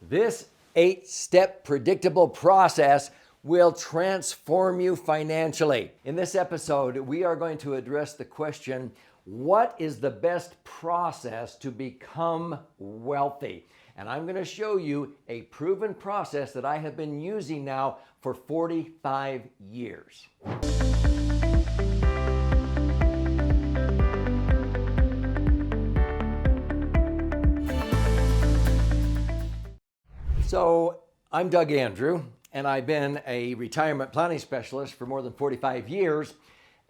This 8-step predictable process will transform you financially. In this episode, we are going to address the question, what is the best process to become wealthy? And I'm going to show you a proven process that I have been using now for 45 years. So I'm Doug Andrew, and I've been a retirement planning specialist for more than 45 years.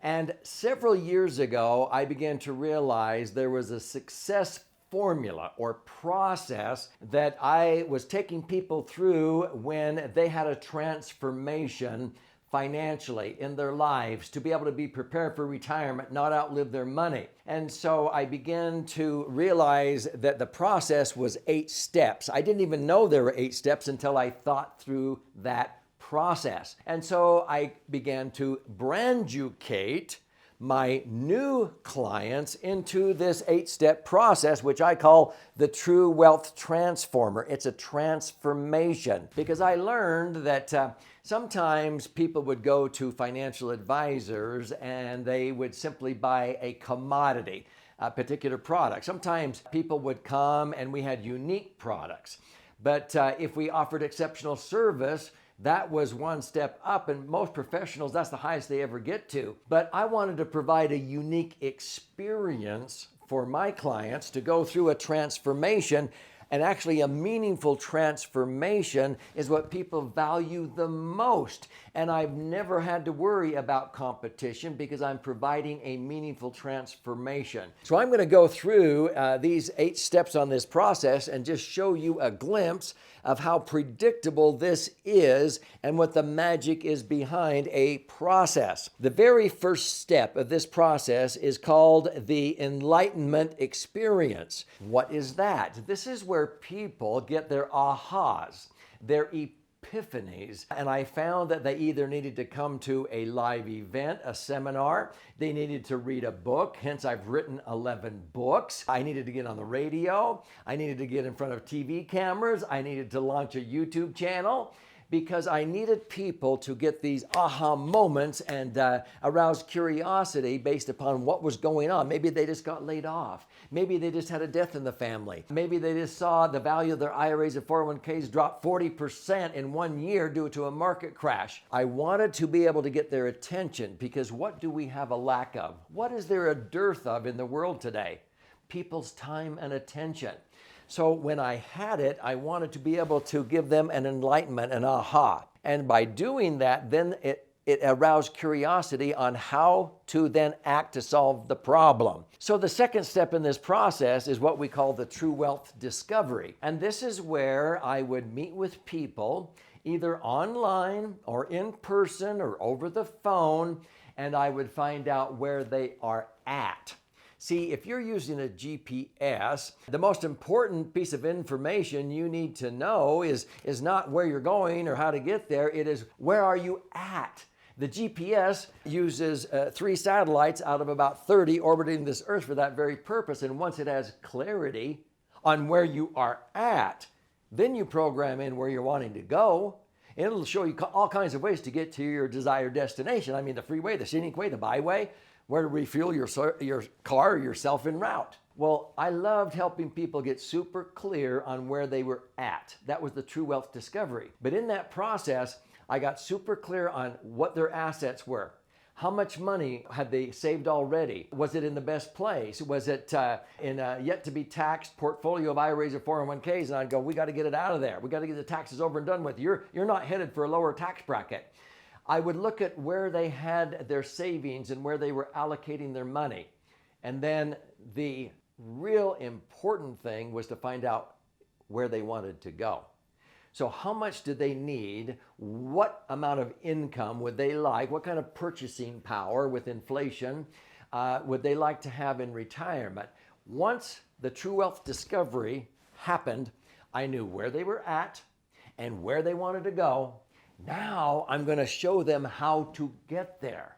And several years ago, I began to realize there was a success formula or process that I was taking people through when they had a transformation financially in their lives to be able to be prepared for retirement, not outlive their money. And so I began to realize that the process was 8 steps. I didn't even know there were 8 steps until I thought through that process. And so I began to branducate my new clients into this 8-step process, which I call the True Wealth Transformer. It's a transformation because I learned that sometimes people would go to financial advisors and they would simply buy a commodity, a particular product. Sometimes people would come and we had unique products. But if we offered exceptional service, that was one step up, and most professionals, that's the highest they ever get to. But I wanted to provide a unique experience for my clients to go through a transformation, and actually a meaningful transformation is what people value the most. And I've never had to worry about competition because I'm providing a meaningful transformation. So I'm going to go through these 8 steps on this process and just show you a glimpse of how predictable this is and what the magic is behind a process. The very first step of this process is called the enlightenment experience. What is that? This is where people get their ahas, their epiphanies. And I found that they either needed to come to a live event, a seminar, they needed to read a book, hence I've written 11 books. I needed to get on the radio, I needed to get in front of TV cameras, I needed to launch a YouTube channel, because I needed people to get these aha moments and arouse curiosity based upon what was going on. Maybe they just got laid off. Maybe they just had a death in the family. Maybe they just saw the value of their IRAs and 401ks drop 40% in 1 year due to a market crash. I wanted to be able to get their attention because what do we have a lack of? What is there a dearth of in the world today? People's time and attention. So when I had it, I wanted to be able to give them an enlightenment, an aha. And by doing that, then it aroused curiosity on how to then act to solve the problem. So the second step in this process is what we call the True Wealth Discovery. And this is where I would meet with people either online or in person or over the phone, and I would find out where they are at. See, if you're using a GPS, the most important piece of information you need to know is not where you're going or how to get there. It is, where are you at? The GPS uses 3 satellites out of about 30 orbiting this Earth for that very purpose. And once it has clarity on where you are at, then you program in where you're wanting to go. And it'll show you all kinds of ways to get to your desired destination. I mean, the freeway, the scenic way, the byway, where to refuel your car or yourself en route. Well, I loved helping people get super clear on where they were at. That was the True Wealth Discovery. But in that process, I got super clear on what their assets were. How much money had they saved already? Was it in the best place? Was it in a yet to be taxed portfolio of IRAs or 401ks? And I'd go, we got to get it out of there. We got to get the taxes over and done with. You're not headed for a lower tax bracket. I would look at where they had their savings and where they were allocating their money. And then the real important thing was to find out where they wanted to go. So how much did they need? What amount of income would they like? What kind of purchasing power with inflation would they like to have in retirement? Once the True Wealth Discovery happened, I knew where they were at and where they wanted to go. Now I'm going to show them how to get there.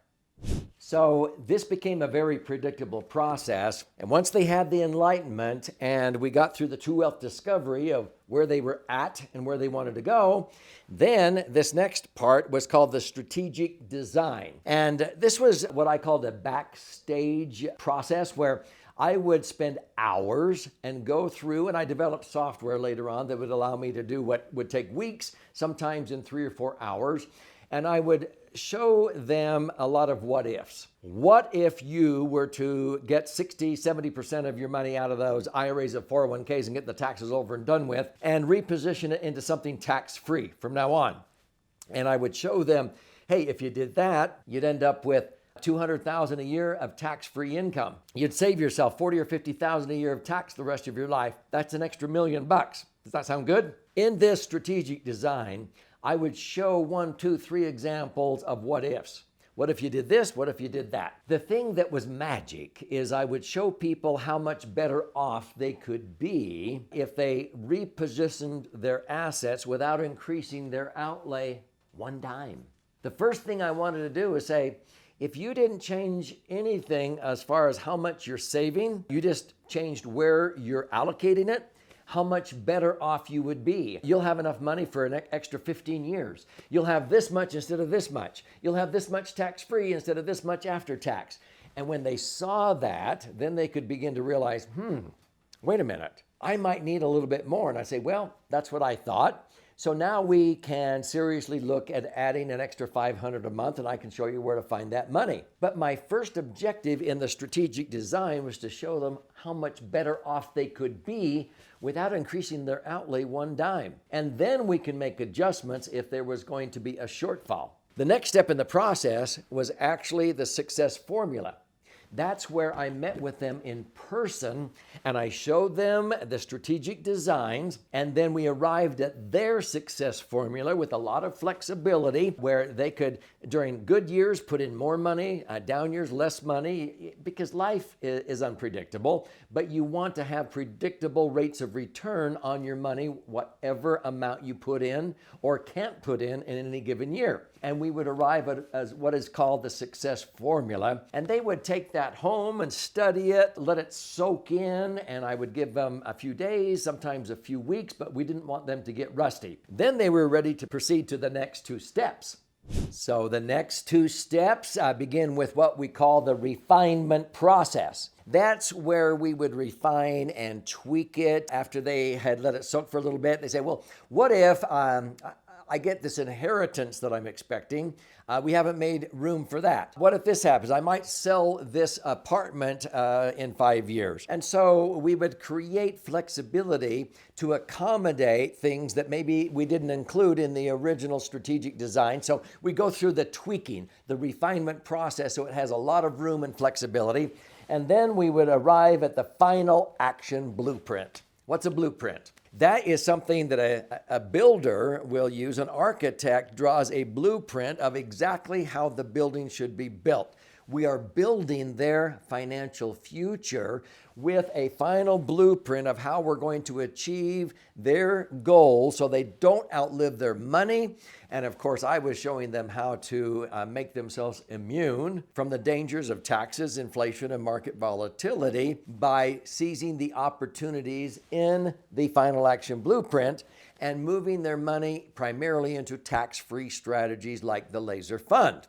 So this became a very predictable process. And once they had the enlightenment and we got through the true wealth discovery of where they were at and where they wanted to go, then this next part was called the strategic design. And this was what I called a backstage process, where I would spend hours and go through, and I developed software later on that would allow me to do what would take weeks, sometimes in 3 or 4 hours. And I would show them a lot of what ifs. What if you were to get 60, 70% of your money out of those IRAs of 401ks and get the taxes over and done with and reposition it into something tax-free from now on? And I would show them, hey, if you did that, you'd end up with $200,000 a year of tax-free income. You'd save yourself $40,000 or $50,000 a year of tax the rest of your life. That's an extra $1 million. Does that sound good? In this strategic design, I would show 1, 2, 3 examples of what ifs. What if you did this? What if you did that? The thing that was magic is I would show people how much better off they could be if they repositioned their assets without increasing their outlay one dime. The first thing I wanted to do is say, if you didn't change anything as far as how much you're saving, you just changed where you're allocating it, how much better off you would be. You'll have enough money for an extra 15 years. You'll have this much instead of this much. You'll have this much tax-free instead of this much after tax. And when they saw that, then they could begin to realize, wait a minute, I might need a little bit more. And I say, well, that's what I thought. So now we can seriously look at adding an extra $500 a month, and I can show you where to find that money. But my first objective in the strategic design was to show them how much better off they could be without increasing their outlay one dime. And then we can make adjustments if there was going to be a shortfall. The next step in the process was actually the success formula. That's where I met with them in person and I showed them the strategic designs, and then we arrived at their success formula with a lot of flexibility where they could, during good years, put in more money, down years, less money, because life is unpredictable, but you want to have predictable rates of return on your money, whatever amount you put in or can't put in any given year. And we would arrive at what is called the success formula. And they would take that home and study it, let it soak in, and I would give them a few days, sometimes a few weeks, but we didn't want them to get rusty. Then they were ready to proceed to the next 2 steps. So the next 2 steps begin with what we call the refinement process. That's where we would refine and tweak it after they had let it soak for a little bit. They say, well, what if I get this inheritance that I'm expecting? We haven't made room for that. What if this happens? I might sell this apartment in 5 years. And so we would create flexibility to accommodate things that maybe we didn't include in the original strategic design. So we go through the tweaking, the refinement process, so it has a lot of room and flexibility. And then we would arrive at the final action blueprint. What's a blueprint? That is something that a builder will use. An architect draws a blueprint of exactly how the building should be built. We are building their financial future with a final blueprint of how we're going to achieve their goals so they don't outlive their money. And of course, I was showing them how to make themselves immune from the dangers of taxes, inflation, and market volatility by seizing the opportunities in the final action blueprint and moving their money primarily into tax-free strategies like the laser fund.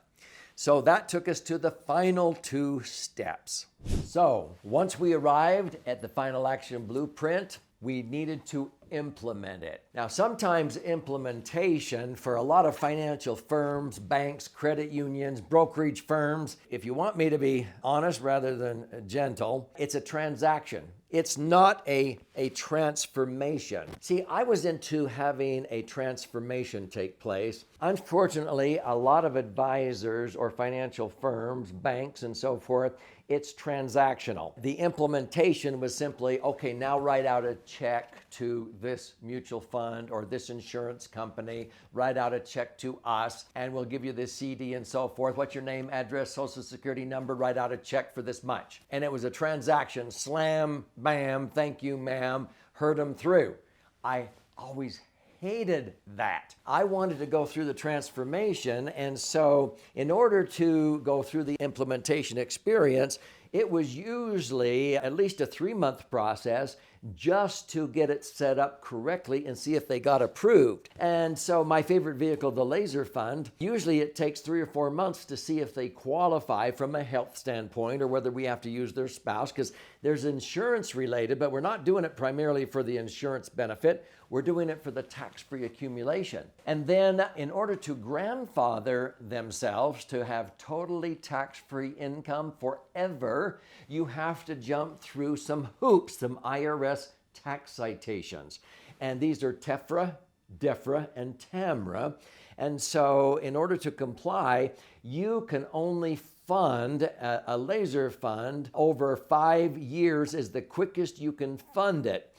So that took us to the final 2 steps. So once we arrived at the final action blueprint, we needed to implement it. Now, sometimes implementation for a lot of financial firms, banks, credit unions, brokerage firms, if you want me to be honest rather than gentle, it's a transaction. It's not a transformation. See, I was into having a transformation take place. Unfortunately, a lot of advisors or financial firms, banks, and so forth, it's transactional. The implementation was simply, okay, now write out a check to this mutual fund or this insurance company, write out a check to us, and we'll give you this CD and so forth. What's your name, address, social security number, write out a check for this much. And it was a transaction, slam, bam, thank you, ma'am, heard them through. I always hated that. I wanted to go through the transformation, and so in order to go through the implementation experience, it was usually at least a 3-month process just to get it set up correctly and see if they got approved. And so my favorite vehicle, the Laser Fund, usually it takes 3 or 4 months to see if they qualify from a health standpoint or whether we have to use their spouse, because there's insurance related, but we're not doing it primarily for the insurance benefit. We're doing it for the tax-free accumulation. And then in order to grandfather themselves to have totally tax-free income forever, you have to jump through some hoops, some IRS tax citations. And these are TEFRA, DEFRA, and TAMRA. And so in order to comply, you can only fund a laser fund over 5 years is the quickest you can fund it.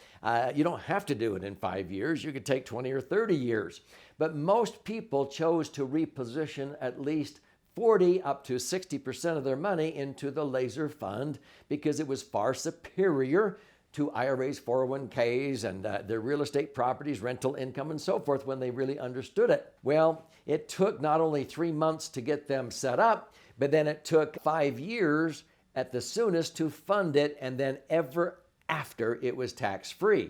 You don't have to do it in 5 years. You could take 20 or 30 years. But most people chose to reposition at least 40 up to 60% of their money into the laser fund because it was far superior to IRAs, 401ks, and their real estate properties, rental income, and so forth when they really understood it. Well, it took not only 3 months to get them set up, but then it took 5 years at the soonest to fund it, and then ever after it was tax-free.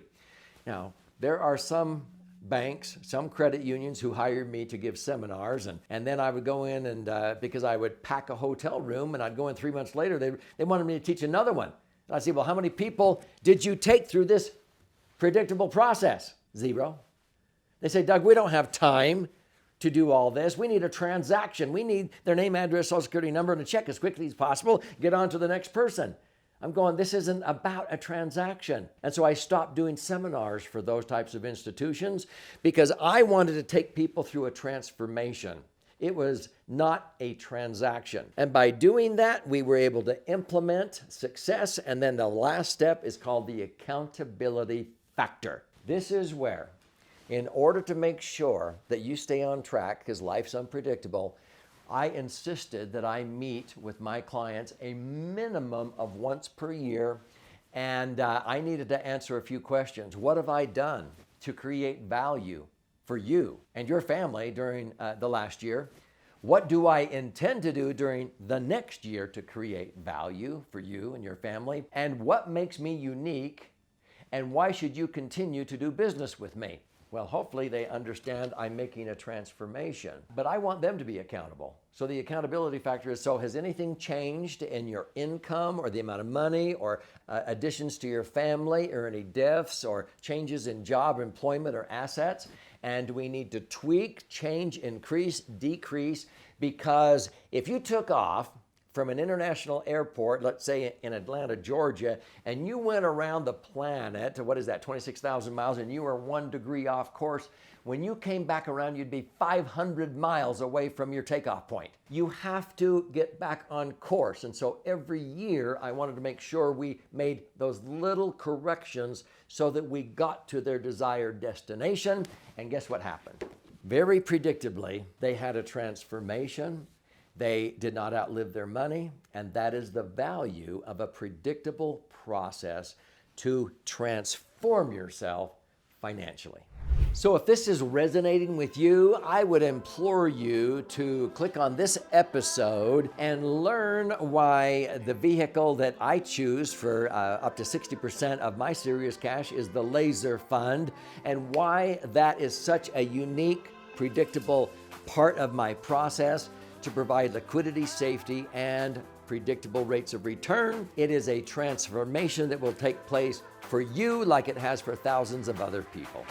Now, there are some banks, some credit unions who hired me to give seminars, and then I would go in and because I would pack a hotel room, and I'd go in 3 months later, they wanted me to teach another one. And I'd say, well, how many people did you take through this predictable process? 0. They say, Doug, we don't have time to do all this. We need a transaction. We need their name, address, social security number, and a check as quickly as possible. Get on to the next person. I'm going, this isn't about a transaction. And so I stopped doing seminars for those types of institutions because I wanted to take people through a transformation. It was not a transaction. And by doing that, we were able to implement success. And then the last step is called the accountability factor. This is where, in order to make sure that you stay on track, because life's unpredictable, I insisted that I meet with my clients a minimum of once per year, and I needed to answer a few questions. What have I done to create value for you and your family during the last year? What do I intend to do during the next year to create value for you and your family? And what makes me unique? And why should you continue to do business with me? Well, hopefully they understand I'm making a transformation, but I want them to be accountable. So the accountability factor is, so has anything changed in your income or the amount of money or additions to your family or any deaths or changes in job, employment, or assets? And do we need to tweak, change, increase, decrease? Because if you took off from an international airport, let's say in Atlanta, Georgia, and you went around the planet, what is that, 26,000 miles, and you were 1 degree off course, when you came back around, you'd be 500 miles away from your takeoff point. You have to get back on course. And so every year, I wanted to make sure we made those little corrections so that we got to their desired destination. And guess what happened? Very predictably, they had a transformation. They did not outlive their money, and that is the value of a predictable process to transform yourself financially. So if this is resonating with you, I would implore you to click on this episode and learn why the vehicle that I choose for up to 60% of my serious cash is the Laser Fund, and why that is such a unique, predictable part of my process to provide liquidity, safety, and predictable rates of return. It is a transformation that will take place for you like it has for thousands of other people.